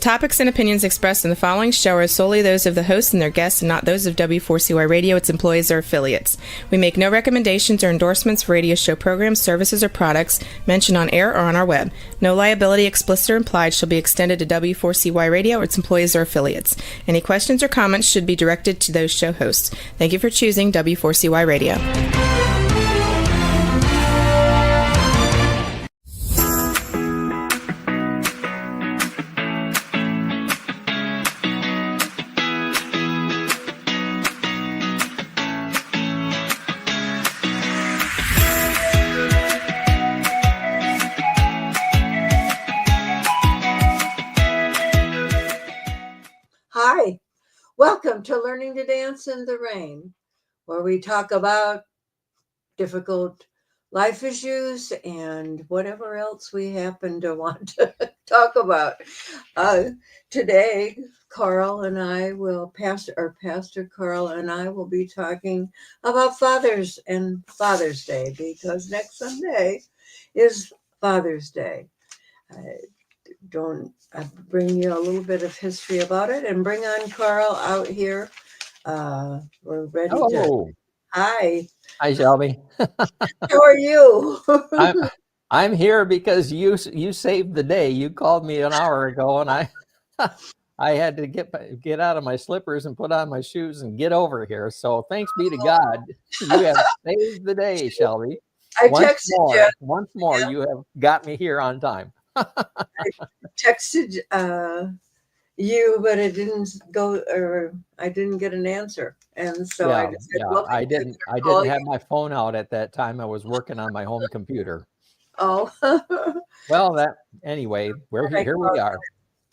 topics and opinions expressed in the following show are solely those of the host and their guests and not those of W4CY Radio, its employees, or affiliates. We make no recommendations or endorsements for radio show programs, services, or products mentioned on air or on our web. No liability, explicit or implied, shall be extended to W4CY Radio or its employees or affiliates. Any questions or comments should be directed to those show hosts. Thank you for choosing W4CY Radio. Hi, welcome to Learning to Dance in the Rain, where we talk about difficult life issues and whatever else we happen to want to talk about. Today, Pastor Carl and I will be talking about fathers and Father's Day, because next Sunday is Father's Day. I bring you a little bit of history about it and bring on Carl out here. We're ready to. Hi, Shelby. How are you? I'm here because you saved the day. You called me an hour ago, and I had to get out of my slippers and put on my shoes and get over here. So thanks be to God, you have saved the day, Shelby. I texted you. Once more, yeah. You have got me here on time. I texted you, but it didn't go, or I didn't get an answer, and so I just said, I didn't have my phone out at that time. I was working on my home computer. Oh, well, anyway. Here we are.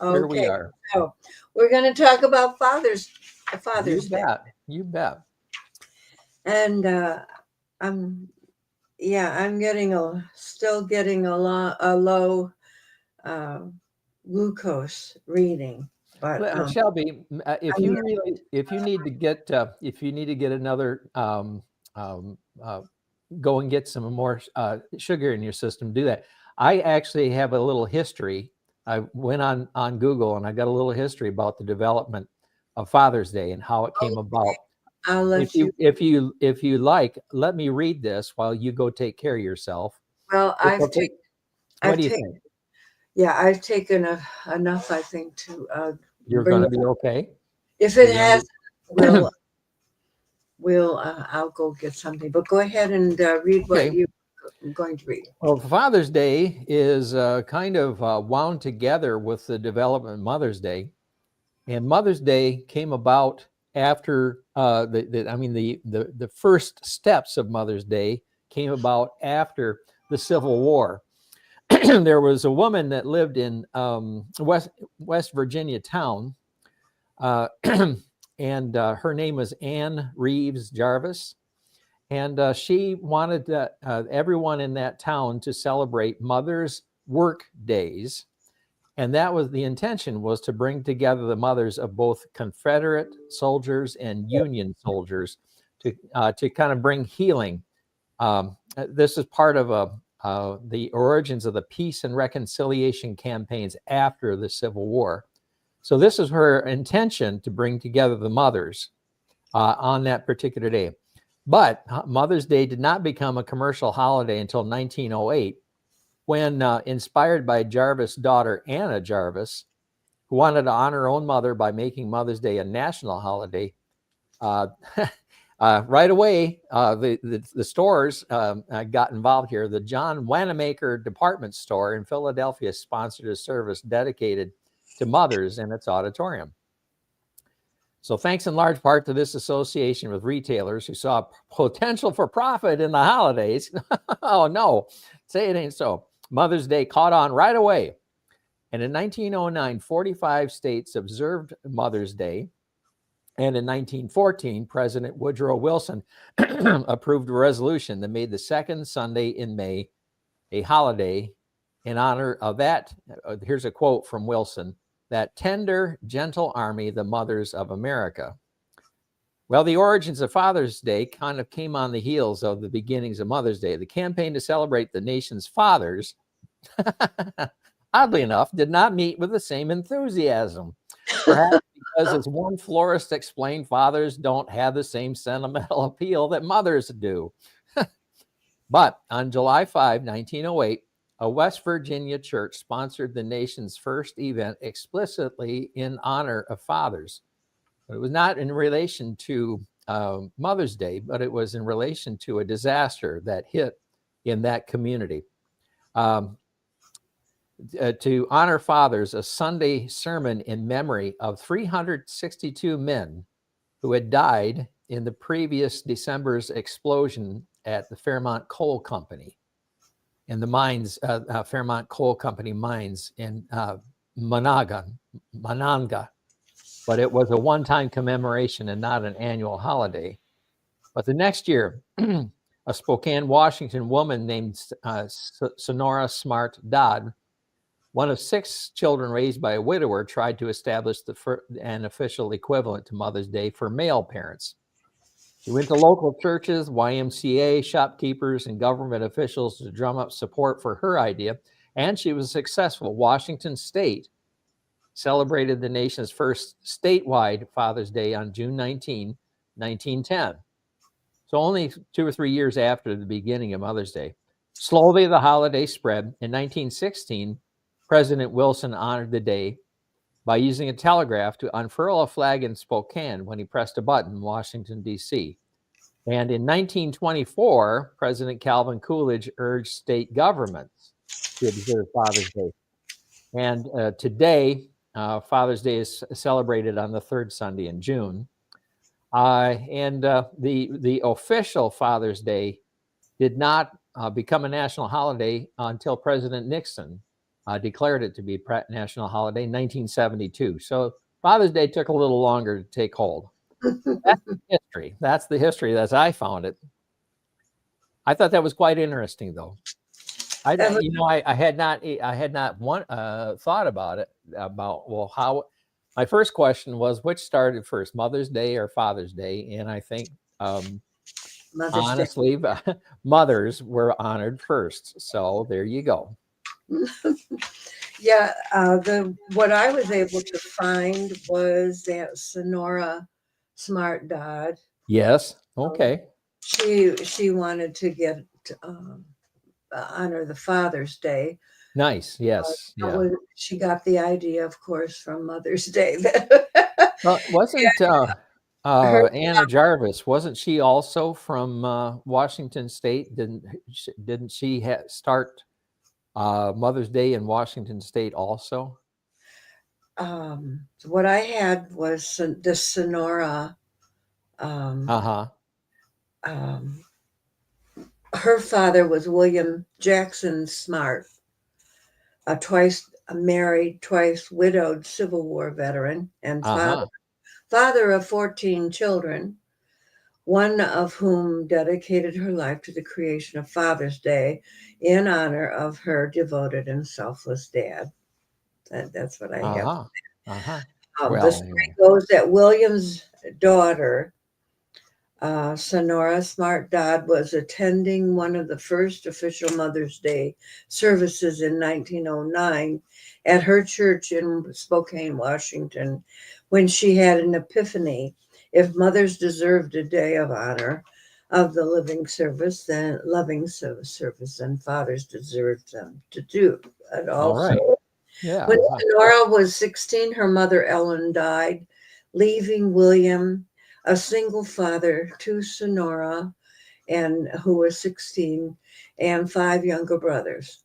Okay. Here we are. So we're going to talk about Father's Day. You bet. And I'm still getting a low glucose reading. But Shelby, if you need to get another go and get some more sugar in your system, do that. I actually have a little history. I went on Google and I got a little history about the development of Father's Day and how it came about. I'll let if you like, let me read this while you go take care of yourself. Well, what do you think? Yeah, I've taken enough, I think, to. You're going to be okay. If it has, I'll go get something. But go ahead and read what you're going to read. Well, Father's Day is kind of wound together with the development of Mother's Day, and Mother's Day came about after the first steps of Mother's Day came about after the Civil War. There was a woman that lived in West Virginia town, and her name was Anne Reeves Jarvis, and she wanted everyone in that town to celebrate Mothers' Work Days, and that was the intention, was to bring together the mothers of both Confederate soldiers and Union soldiers to kind of bring healing. This is part of the origins of the peace and reconciliation campaigns after the Civil War. So this is her intention, to bring together the mothers on that particular day. But Mother's Day did not become a commercial holiday until 1908, when inspired by Jarvis' daughter, Anna Jarvis, who wanted to honor her own mother by making Mother's Day a national holiday. Right away, the stores got involved here. The John Wanamaker department store in Philadelphia sponsored a service dedicated to mothers in its auditorium. So thanks in large part to this association with retailers who saw potential for profit in the holidays. Oh no, say it ain't so. Mother's Day caught on right away. And in 1909, 45 states observed Mother's Day. And in 1914, President Woodrow Wilson approved a resolution that made the second Sunday in May a holiday in honor of that. Here's a quote from Wilson: "That tender, gentle army, the mothers of America." Well, the origins of Father's Day kind of came on the heels of the beginnings of Mother's Day. The campaign to celebrate the nation's fathers oddly enough, did not meet with the same enthusiasm. Perhaps because, as one florist explained, fathers don't have the same sentimental appeal that mothers do. But on July 5, 1908, a West Virginia church sponsored the nation's first event explicitly in honor of fathers. But it was not in relation to Mother's Day, but it was in relation to a disaster that hit in that community. To honor fathers, a Sunday sermon in memory of 362 men who had died in the previous December's explosion at the Fairmont Coal Company in the mines, Fairmont Coal Company mines in Monongah. But it was a one-time commemoration and not an annual holiday. But the next year, a Spokane, Washington woman named Sonora Smart Dodd, one of 6 children raised by a widower, tried to establish an official equivalent to Mother's Day for male parents. She went to local churches, YMCA, shopkeepers, and government officials to drum up support for her idea, and she was successful. Washington State celebrated the nation's first statewide Father's Day on June 19, 1910. So only 2 or 3 years after the beginning of Mother's Day. Slowly, the holiday spread. In 1916, President Wilson honored the day by using a telegraph to unfurl a flag in Spokane when he pressed a button in Washington, D.C. And in 1924, President Calvin Coolidge urged state governments to observe Father's Day. And today, Father's Day is celebrated on the 3rd Sunday in June. The official Father's Day did not become a national holiday until President Nixon declared it to be a national holiday in 1972. So Father's Day took a little longer to take hold. That's the history. That's the history as I found it. I thought that was quite interesting, though. I had not thought about it, about how. My first question was, which started first, Mother's Day or Father's Day? And I think honestly, mothers were honored first. So there you go. Yeah, what I was able to find was that Sonora Smart Dodd. Yes. Okay. She wanted to get honor the Father's Day. Nice. Yes. She got the idea, of course, from Mother's Day. Well, wasn't Anna Jarvis? Wasn't she also from Washington State? Didn't she start Mother's Day in Washington State also? What I had was the Sonora. Her father was William Jackson Smart, a twice married, twice widowed Civil War veteran and father of 14 children, one of whom dedicated her life to the creation of Father's Day in honor of her devoted and selfless dad. That's what I have. The story goes that William's daughter, Sonora Smart Dodd, was attending one of the first official Mother's Day services in 1909 at her church in Spokane, Washington, when she had an epiphany. If mothers deserved a day of honor of the loving service, then fathers deserved them to do it also. All right. Yeah. When Sonora was 16, her mother Ellen died, leaving William a single father to Sonora, who was 16, and 5 younger brothers.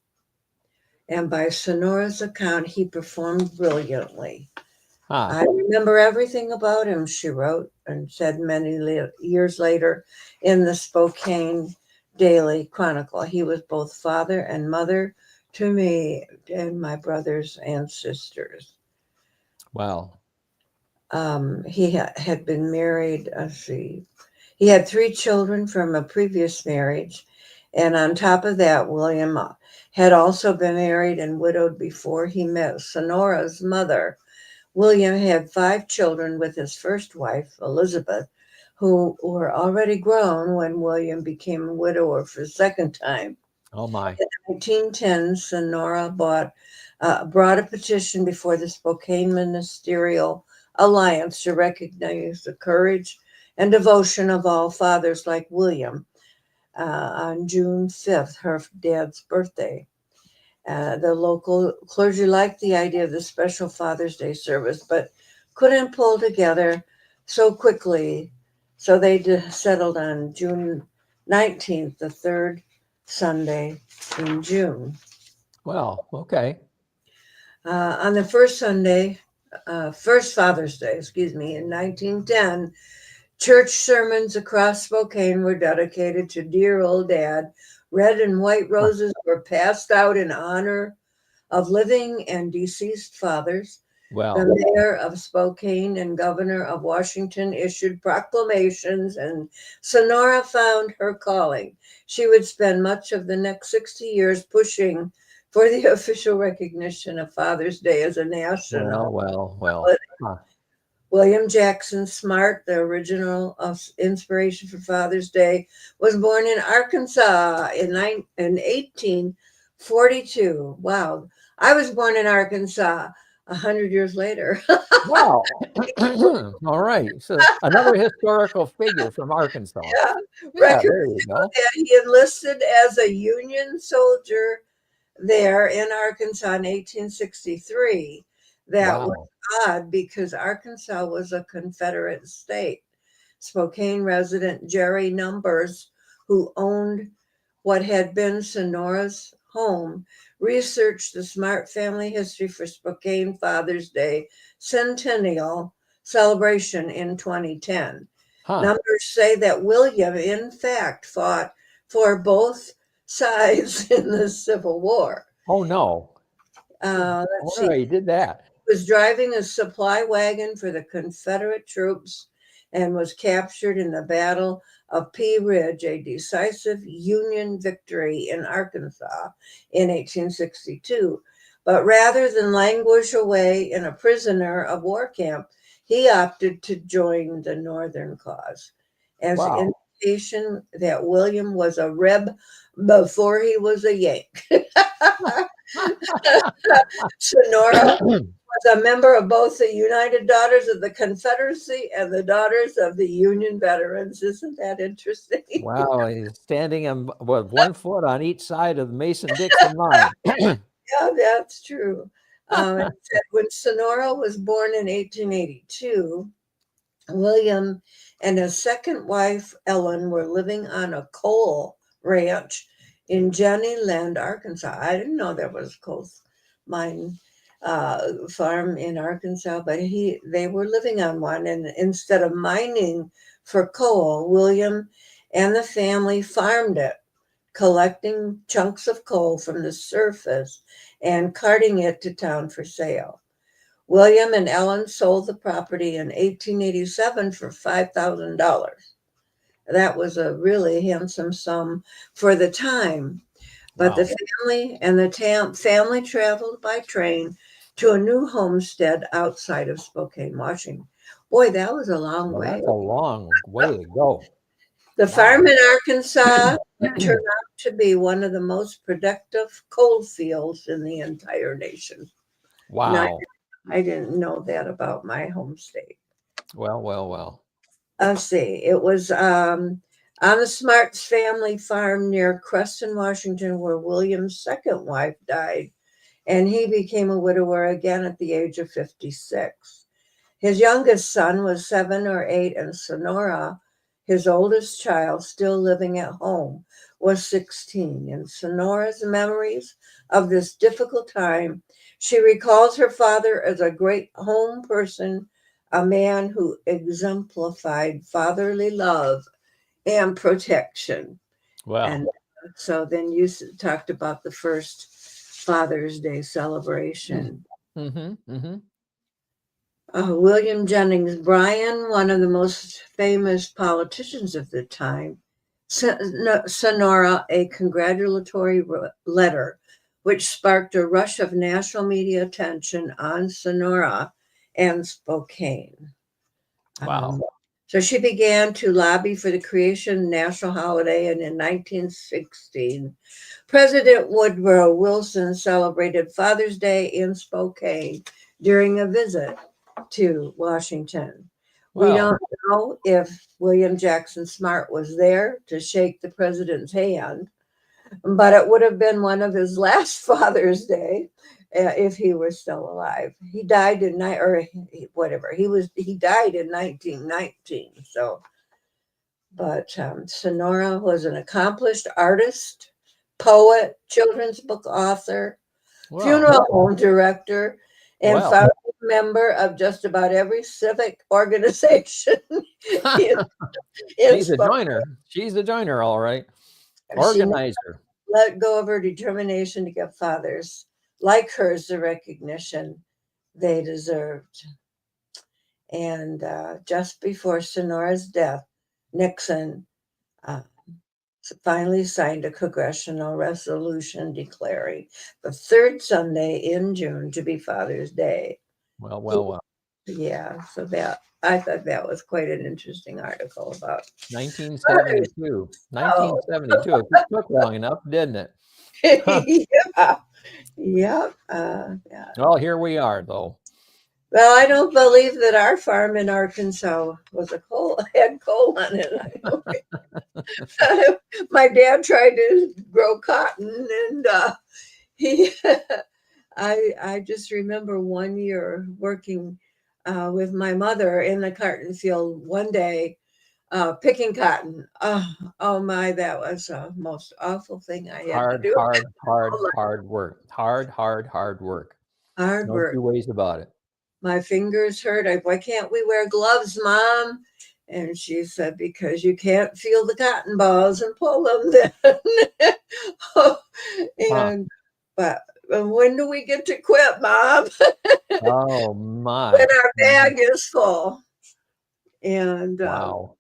And by Sonora's account, he performed brilliantly. I remember everything about him, she wrote, and said many years later in the Spokane Daily Chronicle. He was both father and mother to me and my brothers and sisters. Wow. He had been married, he had 3 children from a previous marriage. And on top of that, William had also been married and widowed before he met Sonora's mother. William had 5 children with his first wife, Elizabeth, who were already grown when William became a widower for the second time. Oh, my. In 1910, Sonora bought brought a petition before the Spokane Ministerial Alliance to recognize the courage and devotion of all fathers like William on June 5th, her dad's birthday. The local clergy liked the idea of the special Father's Day service, but couldn't pull together so quickly. So they settled on June 19th, the third Sunday in June. Well, okay. On the first Sunday, first Father's Day, in 1910, church sermons across Spokane were dedicated to dear old Dad. Red and white roses were passed out in honor of living and deceased fathers. Well, The mayor of Spokane and governor of Washington issued proclamations, and Sonora found her calling. She would spend much of the next 60 years pushing for the official recognition of Father's Day as a national. well. Huh. William Jackson Smart, the original inspiration for Father's Day, was born in Arkansas in 1842. Wow. I was born in Arkansas 100 years later. Wow. All right. So another historical figure from Arkansas. Yeah, Yeah, there you go. that he enlisted as a Union soldier there in Arkansas in 1863. That was Wow. odd because Arkansas was a Confederate state. Spokane resident Jerry Numbers, who owned what had been Sonora's home, researched the Smart family history for Spokane Father's Day Centennial celebration in 2010. Huh. Numbers say that William, in fact, fought for both sides in the Civil War. Oh, no. Let's Wonder see. how he did that. Was driving a supply wagon for the Confederate troops and was captured in the Battle of Pea Ridge, a decisive Union victory in Arkansas in 1862. But rather than languish away in a prisoner of war camp, he opted to join the Northern cause as Wow. indication that William was a Reb before he was a Yank. Sonora was a member of both the United Daughters of the Confederacy and the Daughters of the Union Veterans. Isn't that interesting? Wow. He's standing on with 1 foot on each side of the Mason-Dixon line. Yeah, that's true. It said when Sonora was born in 1882, William and his second wife, Ellen, were living on a coal ranch in Jenny Land, Arkansas. I didn't know there was a coal mine farm in Arkansas, but they were living on one. And instead of mining for coal, William and the family farmed it, collecting chunks of coal from the surface and carting it to town for sale. William and Ellen sold the property in 1887 for $5,000. That was a really handsome sum for the time. But the family and the family traveled by train to a new homestead outside of Spokane, Washington. Boy, that was a long way. That's a long way to go. The farm in Arkansas turned out to be one of the most productive coal fields in the entire nation. Wow. I didn't know that about my home state. Well. Let's see. It was on the Smarts family farm near Creston, Washington, where William's second wife died, and he became a widower again at the age of 56. His youngest son was 7 or 8, and Sonora, his oldest child, still living at home, was 16. In Sonora's memories of this difficult time, she recalls her father as a great home person, a man who exemplified fatherly love and protection. Well. And so then you talked about the first Father's Day celebration. William Jennings Bryan, one of the most famous politicians of the time, sent Sonora a congratulatory letter, which sparked a rush of national media attention on Sonora and Spokane. Wow. So she began to lobby for the creation of national holiday, and in 1916, President Woodrow Wilson celebrated Father's Day in Spokane during a visit to Washington. We Well, don't know if William Jackson Smart was there to shake the president's hand, but it would have been one of his last Father's Day if he were still alive. He died in he died in 1919. So, but Sonora was an accomplished artist, poet, children's book author, well, funeral home director, and well. founding member of just about every civic organization in She's a Spokane. joiner. She's a joiner, all right. She Organizer. let go of her determination to give fathers like hers the recognition they deserved. And just before Sonora's death, Nixon finally signed a congressional resolution declaring the third Sunday in June to be Father's Day. Well. Yeah, so that I thought that was quite an interesting article about 1972. Oh. 1972. It took long enough, didn't it? Yeah. Yep. Yeah. Well, here we are, though. Well, I don't believe that our farm in Arkansas had coal on it. My dad tried to grow cotton, and he. I just remember one year working with my mother in the cotton field one day, picking cotton. Oh my, that was the most awful thing I had to do. Hard work. Hard work. Hard No work. two ways about it. My fingers hurt. Why can't we wear gloves, Mom? And she said, because you can't feel the cotton balls and pull them then. But when do we get to quit, Mom? Oh my. When our bag is full. And Wow.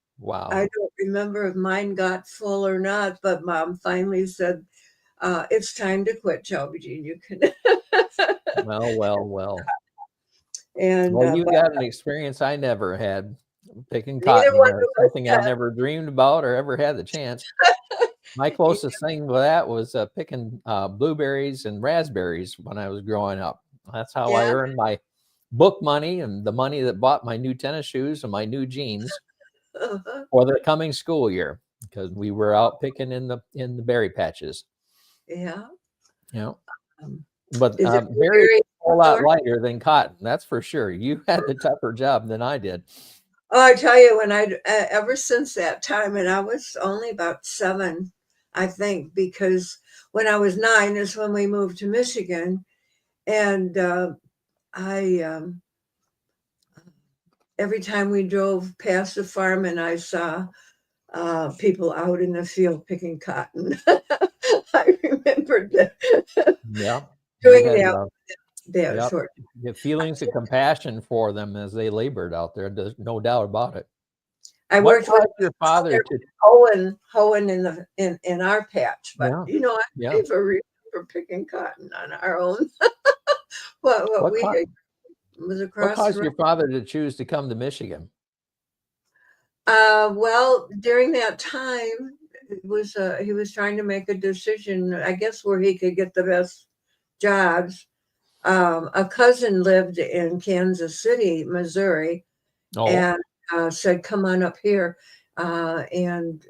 I don't remember if mine got full or not, but Mom finally said, it's time to quit, Shelby Jean. You can. Well. And You got an experience I never had, picking neither cotton. one of us Something I had. never dreamed about or ever had the chance. My closest thing with that was picking blueberries and raspberries when I was growing up. That's how I Yeah. earned my book money and the money that bought my new tennis shoes and my new jeans for the coming school year, because we were out picking in the berry patches. Yeah. Yeah. Um, But Is it berries are a lot blueberry? lighter than cotton. That's for sure. You had the tougher job than I did. Oh, I tell you, ever since that time, and I was only about 7, I think, because when I was 9 is when we moved to Michigan, and every time we drove past the farm and I saw people out in the field picking cotton, I remembered that. Yeah. Doing You had, that yep, short. the feelings of compassion for them as they labored out there. There's no doubt about it. I What worked with caused your father to? hoeing in our patch, but Yeah. I Yeah. never for picking cotton on our own. what we did was What across the caused road. your father to choose to come to Michigan? Well, during that time, it was he was trying to make a decision, I guess, where he could get the best jobs. A cousin lived in Kansas City, Missouri, Oh, and said, "Come on up here, and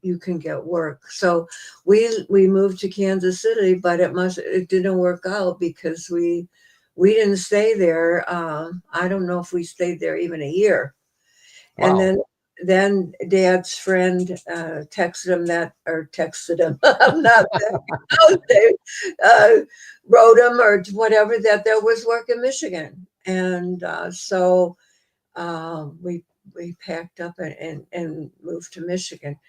you can get work." So we moved to Kansas City, but it didn't work out because we didn't stay there. I don't know if we stayed there even a year, and wow. then Dad's friend texted him. I'm not wrote him or whatever that there was work in Michigan, and so we packed up and moved to Michigan.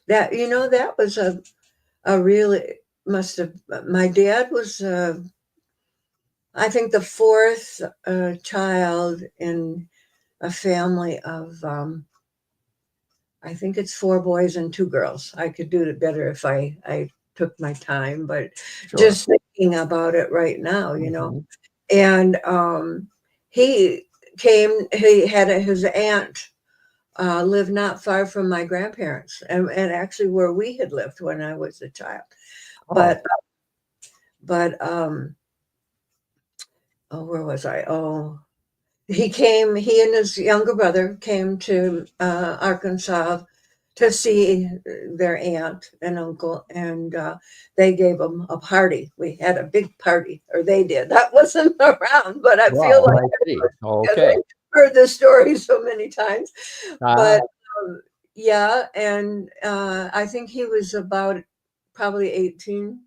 That was a really must have. My dad was I think the fourth child in a family of I think it's 4 boys and 2 girls. I could do it better if I took my time, but Sure. just thinking about it right now, Mhm. and he he had his aunt lived not far from my grandparents, and actually where we had lived when I was a child. Oh, But oh, where was I? Oh, he and his younger brother came to Arkansas to see their aunt and uncle, and they gave them a party. We had a big party, or they did. That wasn't around, but I feel wow, like I see. because Okay. I heard the story so many times. Ah, But yeah, and I think he was about probably 18,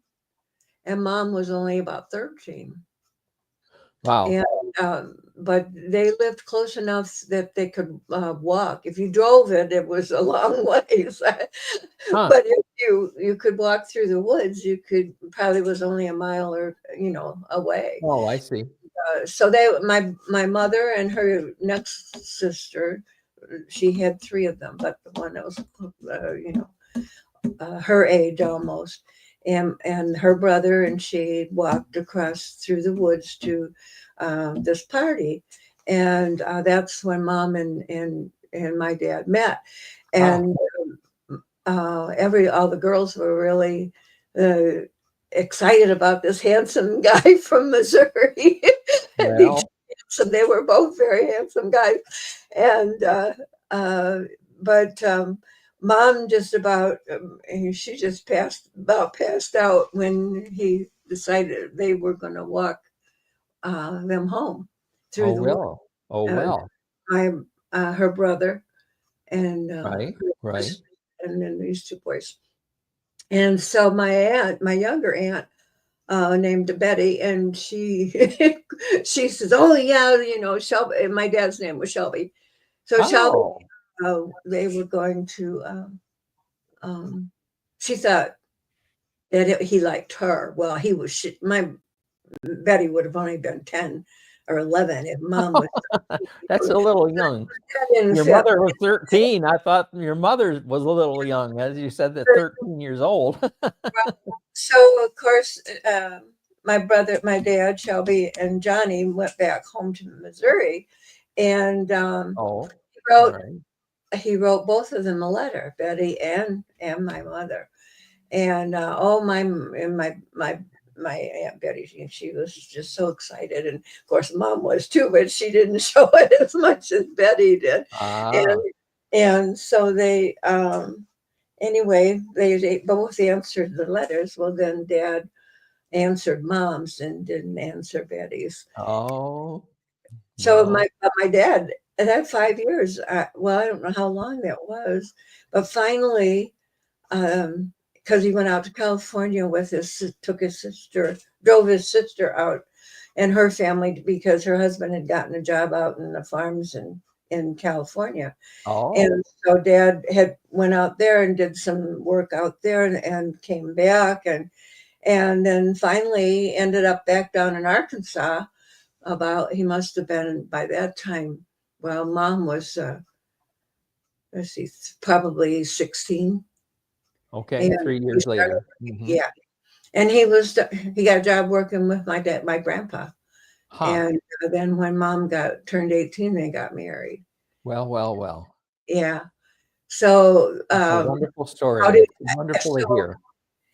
and mom was only about 13. wow. And but they lived close enough that they could walk. If you drove it, it was a long ways. Huh. But if you could walk through the woods, you could probably was only a mile or away. Oh, I see. So my mother and her next sister, she had three of them, but the one that was her age almost, and her brother and she walked across through the woods to this party, and that's when mom and my dad met, Ah, and all the girls were really excited about this handsome guy from Missouri. And well, they were both very handsome guys, and but mom just about she just passed out when he decided they were going to walk them home through oh, the woods. well. Oh, Uh, well. my her brother and Right, right. and then these two boys. And so my younger aunt, named Betty, and she she says, "Oh yeah, Shelby." And my dad's name was Shelby. So Shelby, Oh, they were going to. Um, she thought that he liked her. Well, my Betty would have only been 10 or 11 if mom was that's a little young. 10 and Your 5. mother was 13. I thought your mother was a little young, as you said that 13 years old. So of course, my dad, Shelby, and Johnny went back home to Missouri, and Oh, he all wrote right. he wrote both of them a letter, Betty and my mother, and my aunt Betty, she was just so excited, and of course mom was too, but she didn't show it as much as Betty did, and Ah, so they anyway they both answered the letters. Well, then Dad answered mom's and didn't answer Betty's. oh, So well, my dad, and that 5 years, well, I don't know how long that was, but finally, because he went out to California with drove his sister out and her family because her husband had gotten a job out in the farms in California. oh, And so Dad had went out there and did some work out there and came back and then finally ended up back down in Arkansas. He must have been by that time. Well, mom was let's see, probably 16, okay. and 3 years later. Hmm. yeah, and he got a job working with my grandpa, Huh. and then when mom turned 18, they got married. Well, well, well. Yeah, so It's a wonderful how story. did It's wonderful to so hear.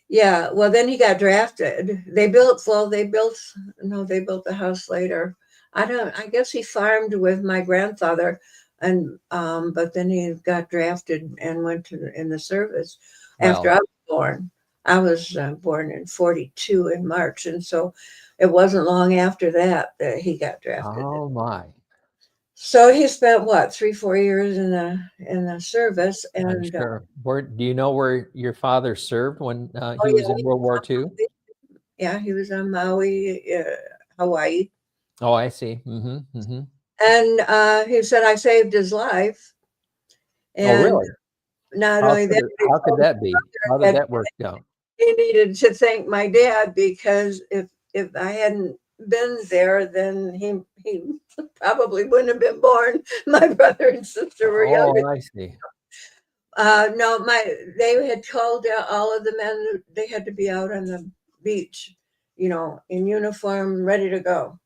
yeah, well, then he got drafted. They built the house later. I guess he farmed with my grandfather, and but then he got drafted and went in the service after I Well, was born. I was born in 42 in March, and so it wasn't long after that he got drafted. oh my. So he spent what 3-4 years in the service, I'm and sure. Where do you know where your father served when oh he was in yeah, World War II? yeah, he was on Maui, Hawaii. Oh, I see. Hmm. Hmm. And he said I saved his life. Oh, And really? not only that, they How could told that be? How did that that work out? he needed to thank my dad because if I hadn't been there, then he probably wouldn't have been born. My brother and sister were younger. Oh, I see. No, they had told all of the men they had to be out on the beach, in uniform, ready to go,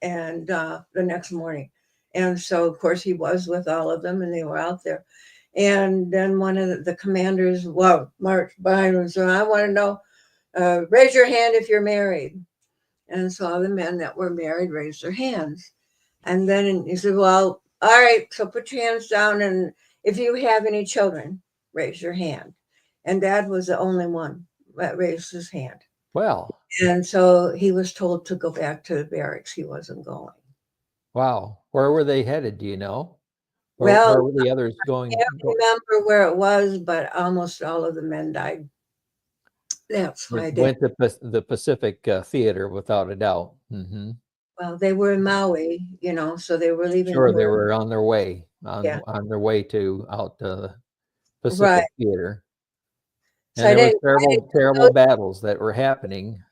and the next morning. And so, of course, he was with all of them, and they were out there. And then one of the commanders, well, marched behind him. So I want to know, raise your hand if you're married. And so all the men that were married raised their hands. And then he said, well, all right, so put your hands down. And if you have any children, raise your hand. And Dad was the only one that raised his hand. Well, And so he was told to go back to the barracks. He wasn't going. wow. Where were they headed? Do you know? Well, where were the others going? I can't remember where it was, but almost all of the men died. That's why I did. Went to the Pacific Theater, without a doubt. Mm-hmm. Well, they were in Maui, so they were leaving. Sure, they were on their way, Yeah. on their way to out to the Pacific Right. Theater. So And I there were didn't terrible battles that were happening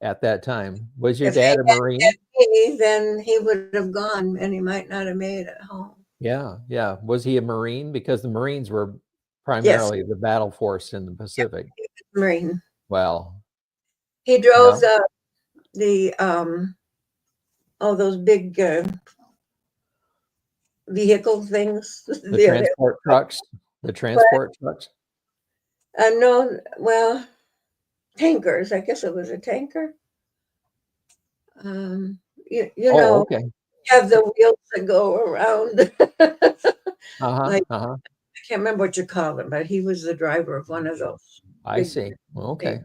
at that time. Was your If they dad a had Marine? me, then he would have gone, and he might not have made it home. Yeah, yeah. Was he a Marine? Because the Marines were primarily the battle force in the Pacific. Marine. Well, He drove the those big vehicle things. the transport trucks. The transport trucks. No, well, tankers. I guess it was a tanker. You know, Okay. have the wheels that go around. Like, Uh-huh. I can't remember what you call them, but he was the driver of one of those. I see. Okay.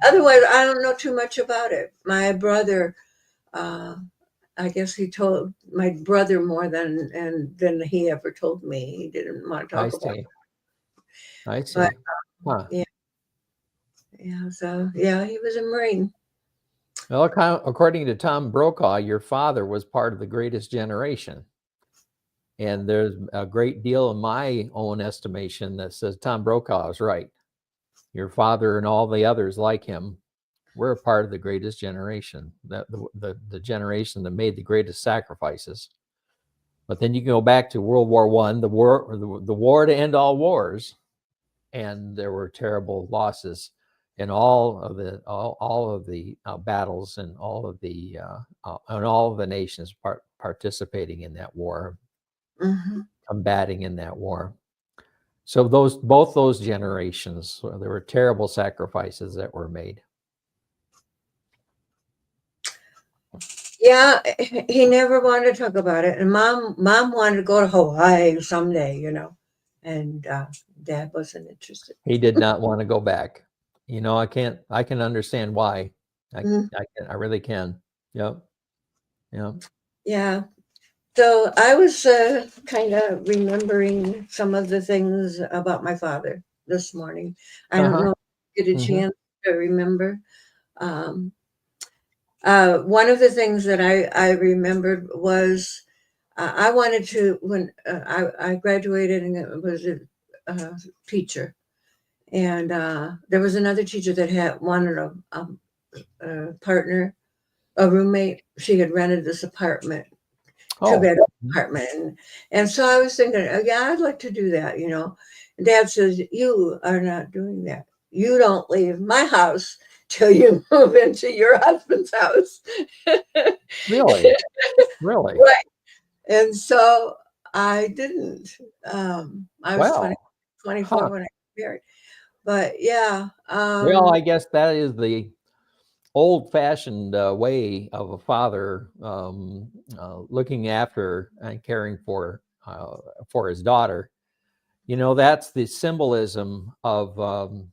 Otherwise, I don't know too much about it. My brother, I guess he told my brother more than he ever told me. He didn't want to talk about it. I see. But, yeah. So yeah, he was a Marine. Well, according to Tom Brokaw, your father was part of the greatest generation. And there's a great deal in my own estimation that says Tom Brokaw is right. Your father and all the others like him were a part of the greatest generation, that the generation that made the greatest sacrifices. But then you go back to World War I, the war to end all wars, and there were terrible losses in all of the battles and all of the nations participating in that war. Mm-hmm. Combating in that war. So both those generations, there were terrible sacrifices that were made. Yeah, he never wanted to talk about it, and mom wanted to go to Hawaii someday, and Dad wasn't interested. He did not want to go back. I can understand why. I really can. Yep. Yeah. So I was kind of remembering some of the things about my father this morning. I don't know if you get a chance to remember. One of the things that I remembered was I wanted to, when I graduated and was a teacher. And there was another teacher that wanted a partner, a roommate. She had rented this apartment. Two-bedroom apartment. And so I was thinking, yeah, I'd like to do that, And Dad says, you are not doing that. You don't leave my house till you move into your husband's house. Really? Really? Right. And so I didn't. I was 24 when I got married. But yeah. Well, I guess that is the old-fashioned way of a father looking after and caring for his daughter. That's the symbolism of the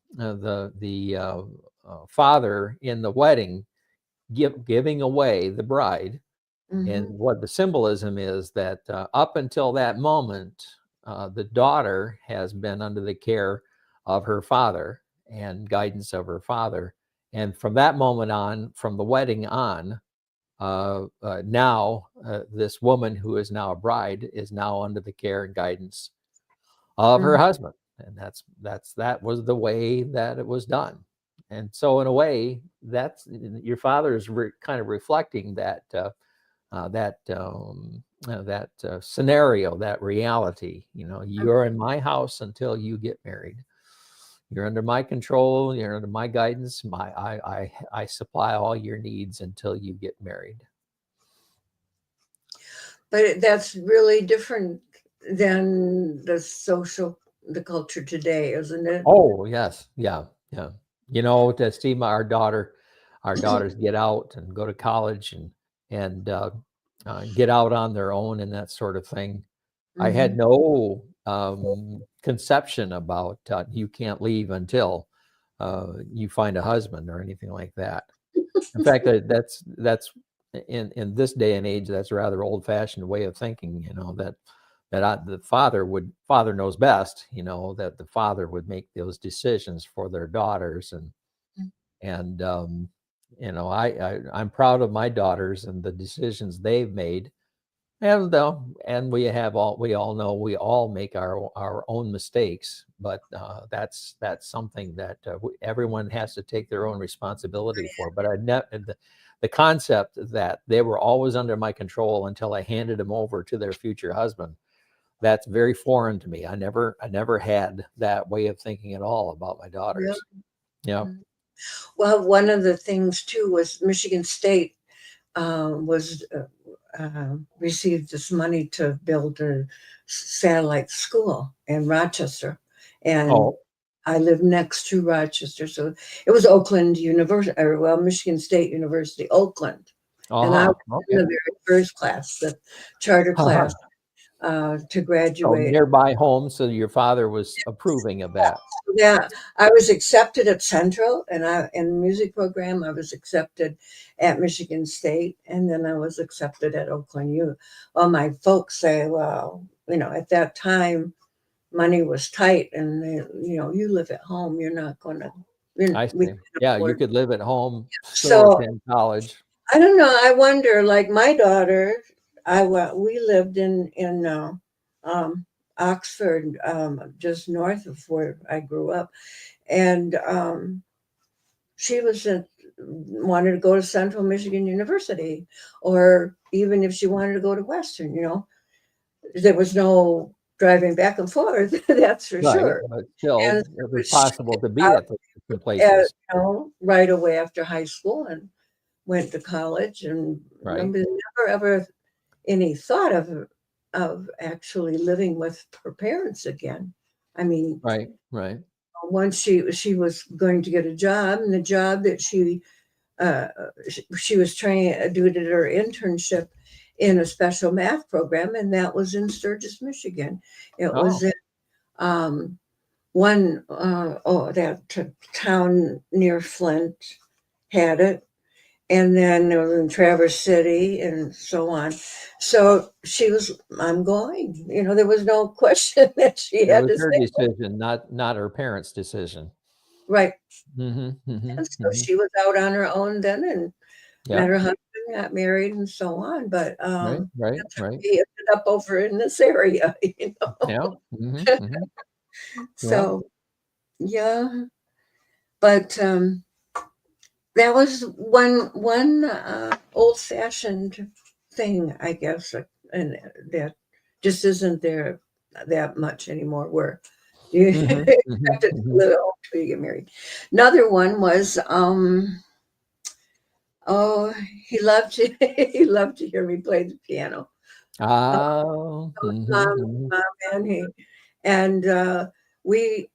father in the wedding giving away the bride. Mm-hmm. And what the symbolism is that up until that moment, the daughter has been under the care of her father and guidance of her father. And from that moment on, from the wedding on, now this woman who is now a bride is now under the care and guidance of her husband. And that was the way that it was done. And so in a way, that's your father is kind of reflecting that scenario, that reality. You're in my house until you get married. You're under my control. You're under my guidance. I supply all your needs until you get married. but that's really different than the culture today, isn't it? Oh, yes. Yeah. Yeah. To see our daughters get out and go to college and get out on their own and that sort of thing. I had Mhm. no conception about you can't leave until you find a husband or anything like that. In fact, that's in this day and age, that's a rather old-fashioned way of thinking. The father knows best. That the father would make those decisions for their daughters, and I'm proud of my daughters and the decisions they've made. And we all know we all make our own mistakes, but that's something that everyone has to take their own responsibility for. But the concept that they were always under my control until I handed them over to their future husband, that's very foreign to me. I never had that way of thinking at all about my Really? daughters. Yeah. Mhm. Well, one of the things too was Michigan State was received this money to build a satellite school in Rochester, and Oh. I live next to Rochester, so it was Oakland University, or well, Michigan State University, Oakland, and I was in Okay. the very first class, the charter class, to So graduate. nearby home, so your father was approving of that. Yeah, I was accepted at Central, and in the music program, I was accepted at Michigan State, and then I was accepted at Oakland U. Well, my folks say, well, at that time, money was tight, and you live at home, you're not going to, I we see. can't Yeah, you afford. could live at home, still So attend college. I don't know. I wonder, like my daughter, we lived in um, Oxford, just north of where I grew up, and she wanted to go to Central Michigan University, or even if she wanted to go to Western, there was no driving back and forth. That's for Right, sure. but And still, it so was she possible to got be at the different out, places. right away after high school and went to college, and Right, remember never ever any thought of actually living with her parents again. I mean, right. once she was going to get a job, and the job that uh, she was training due to her internship in a special math program, and that was in Sturgis, Michigan. It was Oh, in um, that town near Flint had it, and then it was in Traverse City and so on. So I'm going. There was no question that she it had was to her say, decision, not her parents' decision. right. And so Hmm. she was out on her own then, and met Yeah, her husband, got married, and so on. But that's how right. we ended up over in this area. Yeah, hmm. Yeah. So yeah, but that was one old fashioned thing, I guess, and that just isn't there that much anymore. Where you Hmm. expected to live at home till you get married. Another one was oh, he loved to he loved to hear me play the piano. Uh, Oh, mom, and we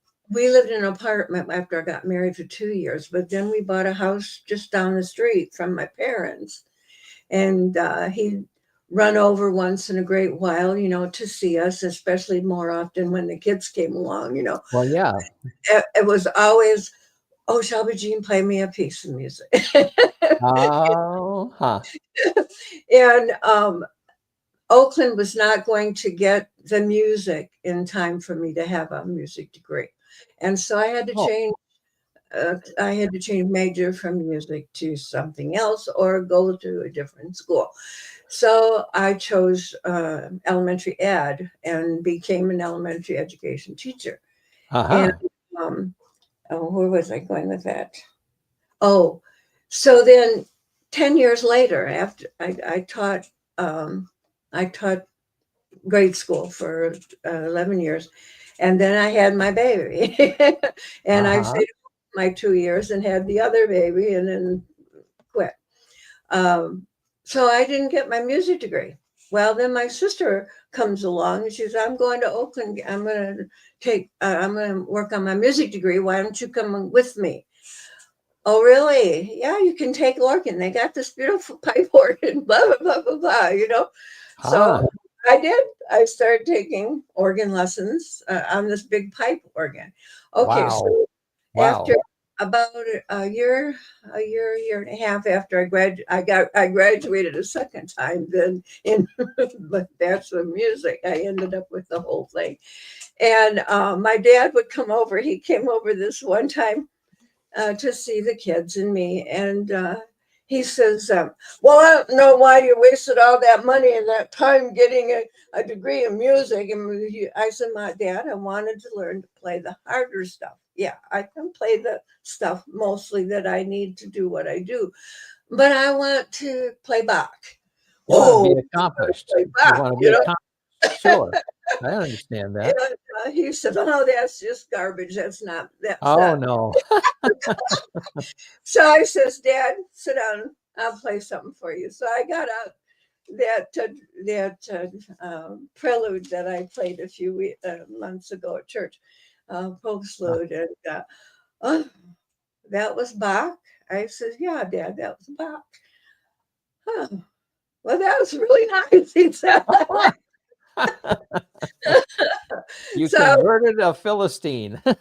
lived in an apartment after I got married for 2 years, but then we bought a house just down the street from my parents, and he'd run over once in a great while, to see us, especially more often when the kids came along. Well, yeah. It was always, oh, Shelby Jean, play me a piece of music. Oh, huh. And Oakland was not going to get the music in time for me to have a music degree. And so I had to Oh, change. I had to change major from music to something else or go to a different school. So I chose elementary ed and became an elementary education teacher. And uh-huh. um, where was I going with that? Oh, so then 10 years later, after um, I taught grade school for 11 years. And then I had my baby. And I Uh-huh. stayed my 2 years and had the other baby and then quit. Um, so I didn't get my music degree. Well, then my sister comes along and she says, I'm going to Oakland. I'm going to work on my music degree. Why don't you come with me? Oh, really? Yeah, you can take organ. They got this beautiful pipe organ, blah, blah, blah, blah, blah, you know? Ah, So I did. I started taking organ lessons on this big pipe organ. Okay, wow. so after Wow. about year and a half after I graduated a second time then in but Bachelor of Music. I ended up with the whole thing. And my dad would come over. He came over this one time to see the kids and me. And he says, well, I don't know why you wasted all that money and that time getting a degree in music. And I said, my dad, I wanted to learn to play the harder stuff. Yeah, I can play the stuff mostly that I need to do what I do, but I want to play Bach. You want to Oh, be accomplished. play You Bach, want to be you know? accomplished. Sure. I understand And that. he said, "Oh, that's just garbage. That's Oh, not." no. So I says, "Dad, sit down. I'll play something for you." So I got out that prelude that I played a few months ago at church, postlude, and oh, that was Bach. I says, "Yeah, Dad, that was Bach." Huh. Well, that was really nice. He said. You So, converted a Philistine to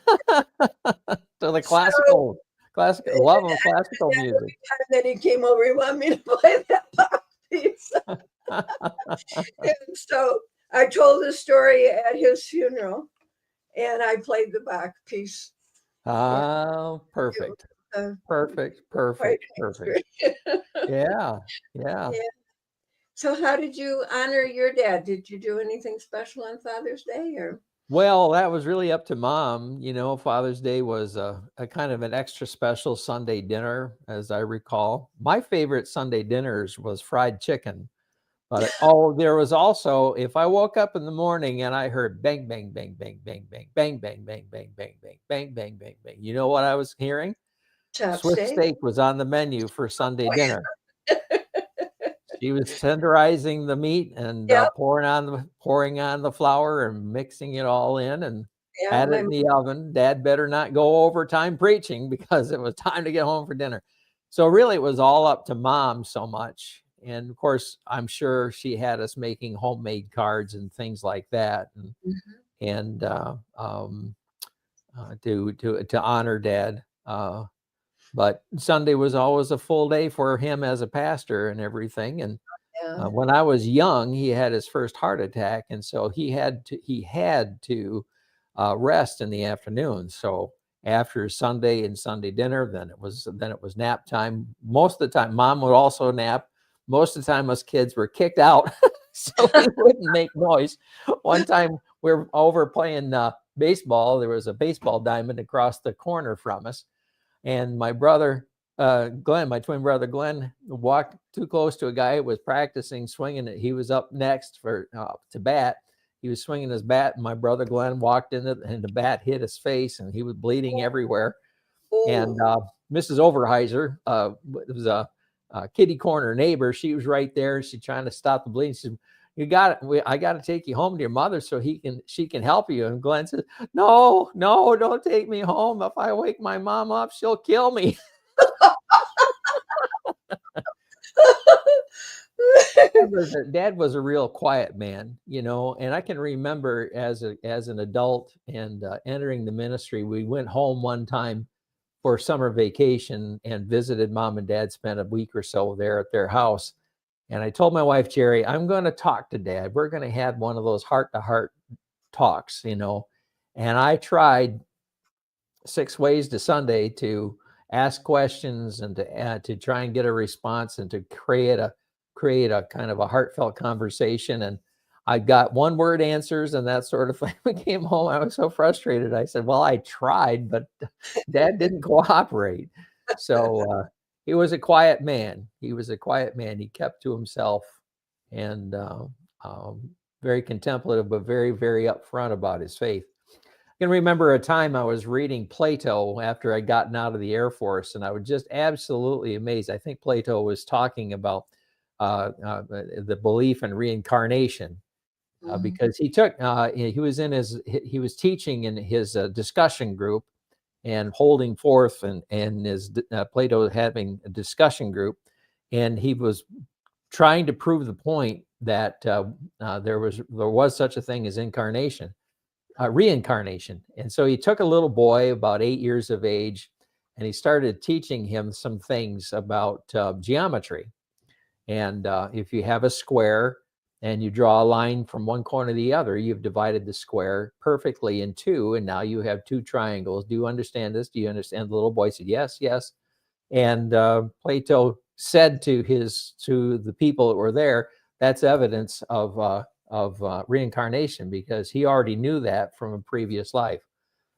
the so classical love of classical every music. time that he came over, he wanted me to play that Bach piece. And so I told the story at his funeral, and I played the Bach piece. Oh, It perfect. was Perfect. quite Perfect. Perfect. an Yeah. Yeah. Yeah. So, how did you honor your dad? Did you do anything special on Father's Day, or? Well, that was really up to Mom. You know, Father's Day was a kind of an extra special Sunday dinner, as I recall. My favorite Sunday dinners was fried chicken. But there was also, if I woke up in the morning and I heard bang, bang, bang, bang, bang, bang, bang, bang, bang, bang, bang, bang, bang, bang, bang, bang, you know what I was hearing? Swiss Chopstick? steak was on the menu for Sunday dinner. She was tenderizing the meat and Yep. pouring on the flour and mixing it all in and Yeah. had it in the oven. Dad better not go overtime preaching because it was time to get home for dinner. So really, it was all up to Mom so much. And of course, I'm sure she had us making homemade cards and things like that, and to honor Dad. But Sunday was always a full day for him as a pastor and everything. And Yeah. when I was young, he had his first heart attack, and so he had to rest in the afternoon. So after Sunday and Sunday dinner, then it was nap time. Most of the time, Mom would also nap. Most of the time, us kids were kicked out, so we wouldn't make noise. One time, we were over playing baseball. There was a baseball diamond across the corner from us, and my brother Glenn, my twin brother Glenn, walked too close to a guy who was practicing swinging it. He was up next to bat. He was swinging his bat, and my brother Glenn walked in it, and the bat hit his face, and he was bleeding everywhere. And Mrs. Overheiser was a kitty corner neighbor. She was right there. She trying to stop the bleeding. She said, "You got it. I got to take you home to your mother so she can help you." And Glenn says, "No, don't take me home. If I wake my mom up, she'll kill me." Dad was a real quiet man, you know, and I can remember as an adult and entering the ministry, we went home one time for summer vacation and visited Mom and Dad, spent a week or so there at their house. And I told my wife, Jerry, I'm going to talk to Dad. We're going to have one of those heart-to-heart talks, you know. And I tried 6 ways to Sunday to ask questions and to try and get a response and to create a kind of a heartfelt conversation. And I got one word answers and that sort of thing. We came home, I was so frustrated. I said, well, I tried, but Dad didn't cooperate. So he was a quiet man. He kept to himself and very contemplative, but very, very upfront about his faith. I can remember a time I was reading Plato after I'd gotten out of the Air Force, and I was just absolutely amazed. I think Plato was talking about the belief in reincarnation. Mhm. Because he was teaching in his discussion group and holding forth, and his Plato having a discussion group, and he was trying to prove the point that there was such a thing as reincarnation. And so he took a little boy about 8 years of age, and he started teaching him some things about geometry. And if you have a square and you draw a line from one corner to the other, you've divided the square perfectly in two, and now you have two triangles. Do you understand this? Do you understand? The little boy said, yes, yes. And Plato said to the people that were there, that's evidence of reincarnation, because he already knew that from a previous life.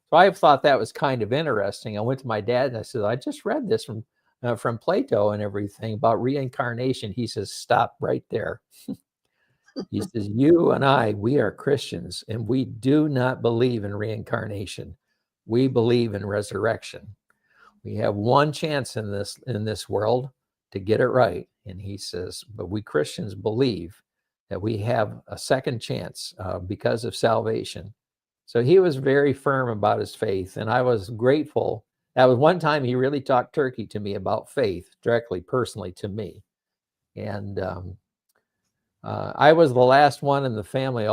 So I thought that was kind of interesting. I went to my dad and I said, I just read this from Plato and everything about reincarnation. He says, stop right there. He says, you and I, we are Christians, and we do not believe in reincarnation. We believe in resurrection. We have one chance in this world to get it right. And he says, but we Christians believe that we have a second chance because of salvation. So he was very firm about his faith, and I was grateful. That was one time he really talked turkey to me about faith, directly, personally to me. And I was the last one in the family.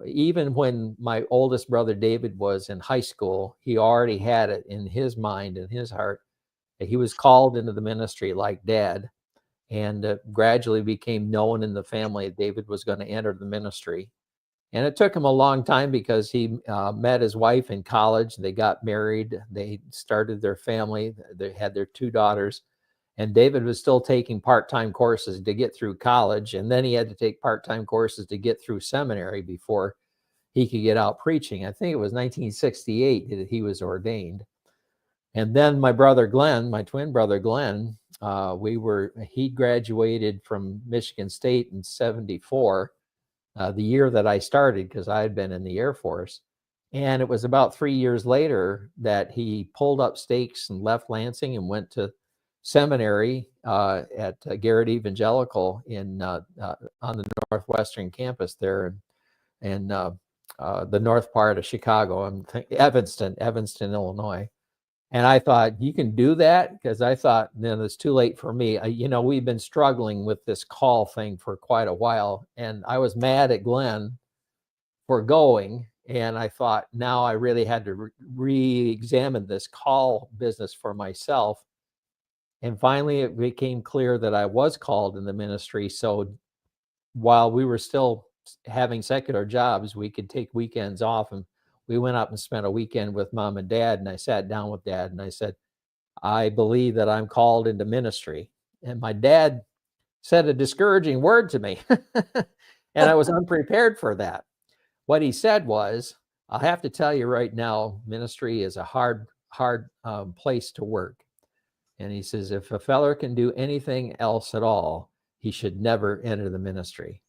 Even when my oldest brother David was in high school, he already had it in his mind and his heart that he was called into the ministry like Dad, and gradually became known in the family that David was going to enter the ministry. And it took him a long time, because he met his wife in college. They got married. They started their family. They had their 2 daughters. And David was still taking part-time courses to get through college. And then he had to take part-time courses to get through seminary before he could get out preaching. I think it was 1968 that he was ordained. And then my brother Glenn, my twin brother Glenn, he graduated from Michigan State in 74, the year that I started, because I had been in the Air Force. And it was about 3 years later that he pulled up stakes and left Lansing and went to seminary at Garrett Evangelical on the Northwestern campus there, in the north part of Chicago, Evanston, Illinois. And I thought, you can do that? Because I thought, then it's too late for me. We've been struggling with this call thing for quite a while. And I was mad at Glenn for going. And I thought, now I really had to re-examine this call business for myself. And finally, it became clear that I was called in the ministry. So while we were still having secular jobs, we could take weekends off, and we went up and spent a weekend with Mom and Dad. And I sat down with Dad and I said, I believe that I'm called into ministry. And my dad said a discouraging word to me, and I was unprepared for that. What he said was, I'll have to tell you right now, ministry is a hard place to work. And he says, if a feller can do anything else at all, he should never enter the ministry.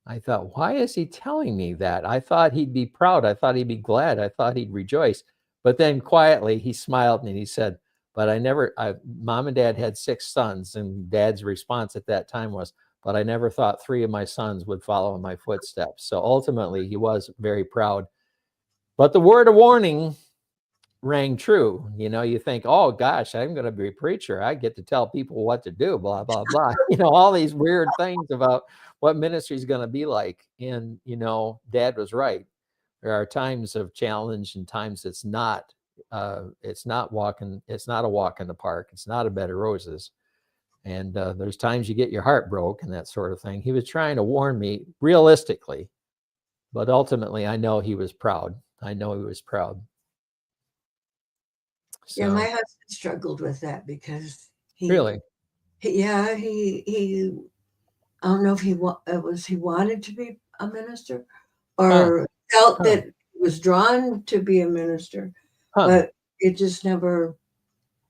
I thought, why is he telling me that? I thought he'd be proud. I thought he'd be glad. I thought he'd rejoice. But then quietly he smiled and he said, but Mom and Dad had 6 sons, and Dad's response at that time was, but I never thought 3 of my sons would follow in my footsteps. So ultimately he was very proud. But the word of warning rang true. You think, oh gosh, I'm going to be a preacher. I get to tell people what to do, blah, blah, blah. All these weird things about what ministry is going to be like. And, Dad was right. There are times of challenge and times it's not a walk in the park. It's not a bed of roses. And there's times you get your heart broke and that sort of thing. He was trying to warn me realistically, but ultimately I know he was proud. So, Yeah, my husband struggled with that because he really, he I don't know if he wanted to be a minister or felt that he was drawn to be a minister, but it just never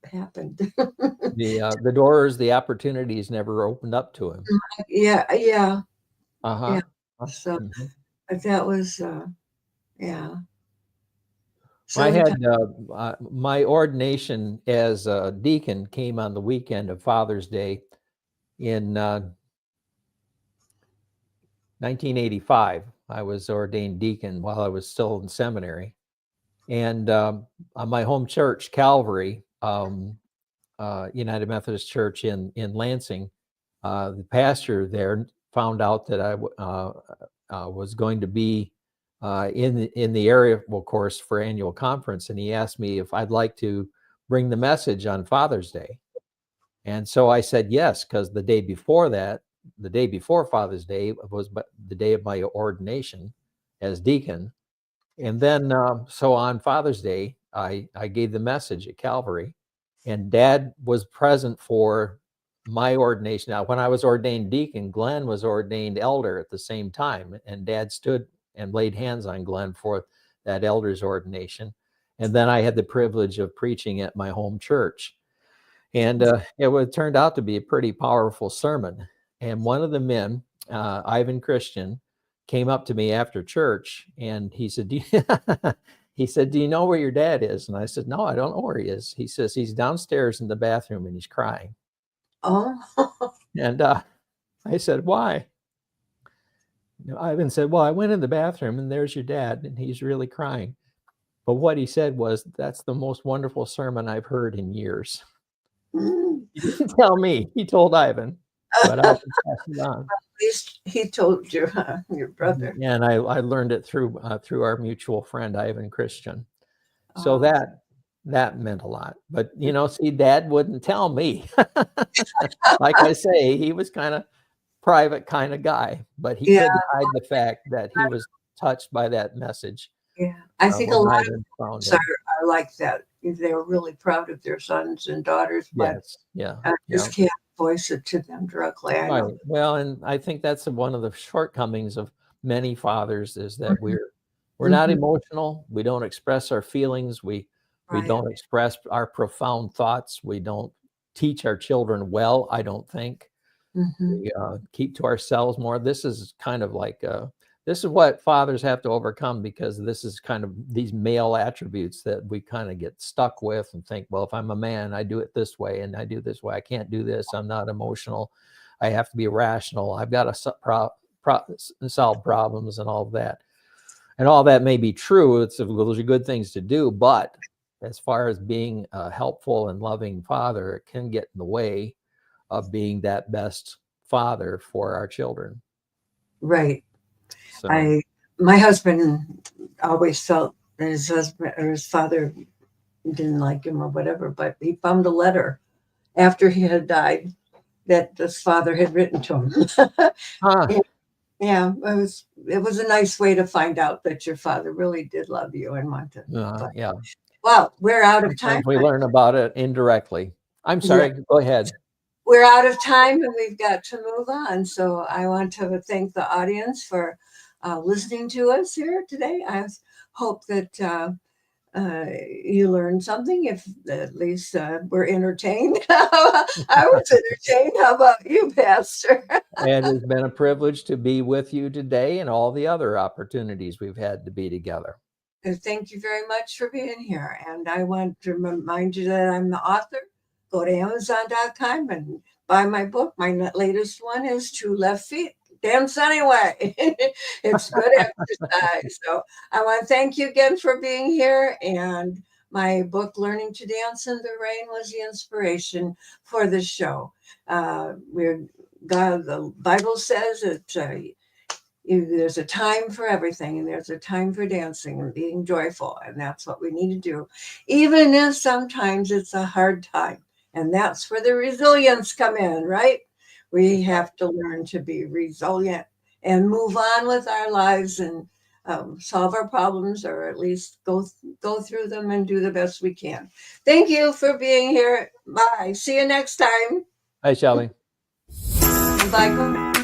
happened. the doors, the opportunities never opened up to him. Yeah. Uh-huh. Yeah. So that was yeah. So I had my ordination as a deacon came on the weekend of Father's Day in 1985. I was ordained deacon while I was still in seminary. And on my home church, Calvary, United Methodist Church in Lansing, the pastor there found out that I was going to be in the area, of course, for annual conference, and he asked me if I'd like to bring the message on Father's Day. And so I said yes, because the day before Father's Day was the day of my ordination as deacon. And then, so on Father's Day, I gave the message at Calvary, and Dad was present for my ordination. Now, when I was ordained deacon, Glenn was ordained elder at the same time, and Dad stood and laid hands on Glenn for that elder's ordination. And then I had the privilege of preaching at my home church. And it turned out to be a pretty powerful sermon. And one of the men, Ivan Christian, came up to me after church, and he said, do you know where your dad is? And I said, no, I don't know where he is. He says, he's downstairs in the bathroom and he's crying. Oh. And I said, why? Ivan said, well, I went in the bathroom and there's your dad and he's really crying. But what he said was, that's the most wonderful sermon I've heard in years. He didn't tell me, he told Ivan, but I can pass it on. At least he told you, your brother. Yeah, and I learned it through our mutual friend, Ivan Christian. So that meant a lot. But, see, Dad wouldn't tell me. Like I say, he was kind of private kind of guy, but he couldn't hide the fact that he was touched by that message. Yeah, I think a lot of parents are like that. They're really proud of their sons and daughters, but I just can't voice it to them directly. Right. Well, and I think that's one of the shortcomings of many fathers is that we're not emotional. We don't express our feelings. We don't express our profound thoughts. We don't teach our children well, I don't think. We keep to ourselves more. This is kind of like this is what fathers have to overcome, because this is kind of these male attributes that we kind of get stuck with and think, well, if I'm a man, I do it this way and I do this way. I can't do this. I'm not emotional. I have to be rational. I've got to solve problems and all of that. And all that may be true. Those are good things to do. But as far as being a helpful and loving father, it can get in the way of being that best father for our children. Right. So. My husband always felt that his husband or his father didn't like him or whatever, but he found a letter after he had died that his father had written to him. Yeah, it was a nice way to find out that your father really did love you and wanted. Yeah. Well, we're out of time. We learn about it indirectly. I'm sorry. Go ahead. We're out of time and we've got to move on. So I want to thank the audience for listening to us here today. I hope that you learned something, if at least we're entertained. I was entertained. How about you, Pastor? And it's been a privilege to be with you today and all the other opportunities we've had to be together. Thank you very much for being here. And I want to remind you that I'm the author. Go to Amazon.com and buy my book. My latest one is Two Left Feet. Dance anyway. It's good exercise. So I want to thank you again for being here. And my book, Learning to Dance in the Rain, was the inspiration for this show. The Bible says that there's a time for everything, and there's a time for dancing and being joyful. And that's what we need to do, even if sometimes it's a hard time. And that's where the resilience come in, right? We have to learn to be resilient and move on with our lives and solve our problems, or at least go through them and do the best we can. Thank you for being here. Bye. See you next time. Bye, Shelly. Bye.